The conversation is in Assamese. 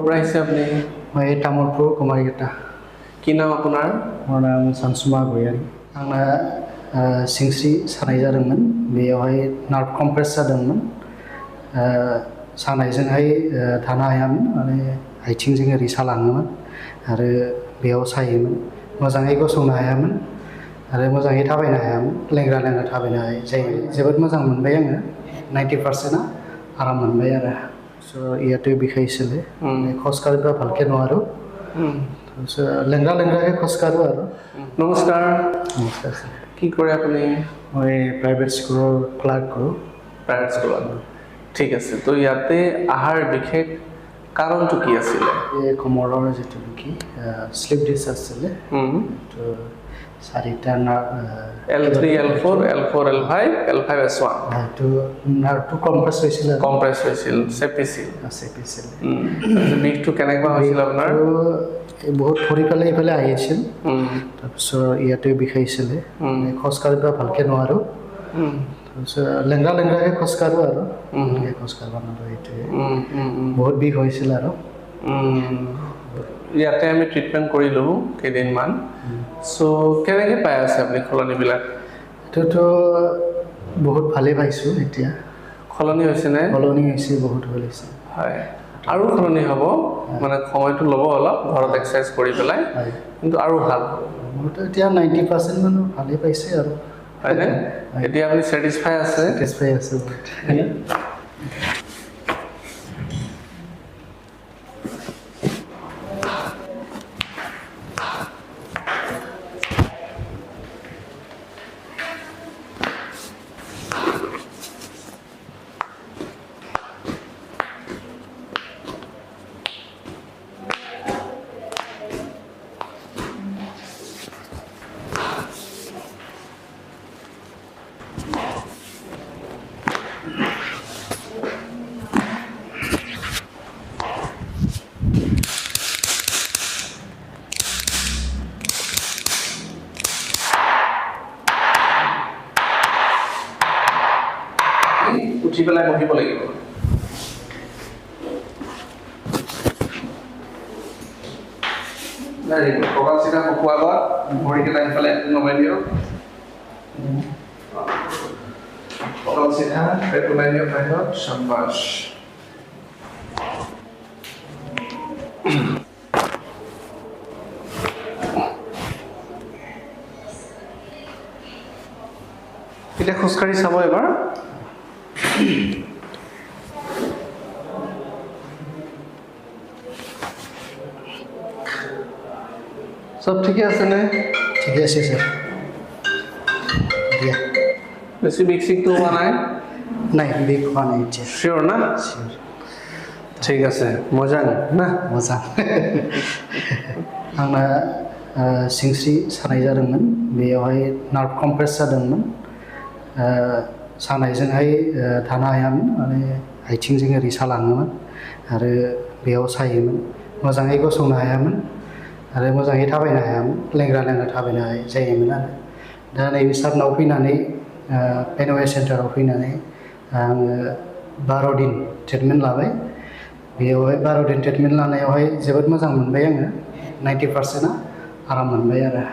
পৰা আহিছে আপুনি? মই তামোলপুৰ কুমাৰীকেইটা। কি নাম আপোনাৰ? মোৰ নাম सानसुमा गयारि। आंना सिंस्रि सानाय जादोंमोन। बेयावहाय नार्भ कमप्रेस जादोंमोन। सानायजोंहाय थानो हायामोन, माने आथिंजों ओरै सालाङोमोन आरो बेयाव सायोमोन। मोजाङै गसंनो हायामोन आरो मोजाङै थाबायनो हायामोन। लेंग्रा लेंग्रा थाबायनो जायो। जोबोद मोजां मोनबाय आङो। 90% आराम मोनबाय आरो। स' ইয়াতে বিষাইছিলে। খোজ কাঢ়িব ভালকৈ নোৱাৰোঁ। লেংৰা লেংৰাকৈ খোজ কাঢ়োঁ আৰু। নমস্কাৰ। নমস্কাৰ ছাৰ। কি কৰে আপুনি? মই প্ৰাইভেট স্কুলৰ ক্লাৰ্ক কৰোঁ। প্ৰাইভেট স্কুলত। ঠিক আছে। তো ইয়াতে আহাৰ বিশেষ কাৰণটো কি আছিলে? এই কোমৰৰ যিটো নেকি শ্লিপ ডিস্ক আছিলে, তো 4টা L3, L4, L4, L5, L5, S1 তো নাৰ্ভটো কমপ্ৰেছ হৈছিলে। কমপ্ৰেছ হৈছিল, চেপিছিল। চেপিছিল। বিষটো কেনেকুৱা হৈছিল আপোনাৰ? বহুত ভৰি পেলাই এইফালে আহিছিল। তাৰপিছত ইয়াতে বিষাইছিলে। খোজ কাঢ়িব ভালকৈ নোৱাৰোঁ। তাৰপিছত লেংৰা লেংৰাকৈ খোজ কাঢ়োঁ আৰু। ভালকৈ খোজ কাঢ়িব নোৱাৰোঁ, এইটোৱে। বহুত বিষ হৈছিল আৰু। ইয়াতে আমি ট্ৰিটমেণ্ট কৰিলোঁ কেইদিনমান। চ' কেনেকৈ পাই আছে আপুনি সলনিবিলাক? এইটোতো বহুত ভালেই পাইছোঁ এতিয়া। সলনি হৈছেনে? সলনি হৈছে, বহুত হৈছে। হয়, আৰু সলনি হ'ব, মানে সময়টো ল'ব অলপ, ঘৰত এক্সাৰচাইজ কৰি পেলাই, কিন্তু আৰু ভাল হ'ব। মোৰতো এতিয়া 90% মানুহ ভালেই পাইছে আৰু। হয়নে? এতিয়া আপুনি ছেটিছফাই আছে? ছেটিছফাই আছে বহুত। উঠি পেলাই বহিব লাগিব। কঁকাল চিধা শুকোৱাৰ আগত ভৰিকেইটা ইফালে নমাই দিয়ক। কঁকাল চিধা, পেট ওলাই দিয়ক বাহিৰত। শাবাছ। এতিয়া খোজকাঢ়ি চাব এবাৰ। চব ঠিকে আছেনে? ঠিকে আছে ছাৰ। বেছি বিষ চিকটো হোৱা নাই? নাই, বিষ হোৱা নাই এতিয়া। চিয়'ৰ না? চিয়'ৰ। ঠিক আছে, मोजां ना? मोजां। आंना सिंस्रि सानाय जादोंमोन। बेयावहाय नार्भ कमप्रेस जादोंमोन। सानायजोंहाय थानो हायामोन, माने आथिंजों ओरै सालाङोमोन आरो बेयाव सायोमोन। मोजाङै गसंनो हायामोन आरो मोजाङै थाबायनो हायामोन। लेंग्रा लेंग्रा थाबायनो जायोमोन आरो। दा नैबे सारनाव फैनानै, पेनवे सेन्टाराव फैनानै आङो 12 दिन ट्रिटमेन्ट लाबाय। बेयावहाय 12 दिन ट्रिटमेन्ट लानायावहाय जोबोद मोजां मोनबाय आङो। 90% आराम मोनबाय आरो।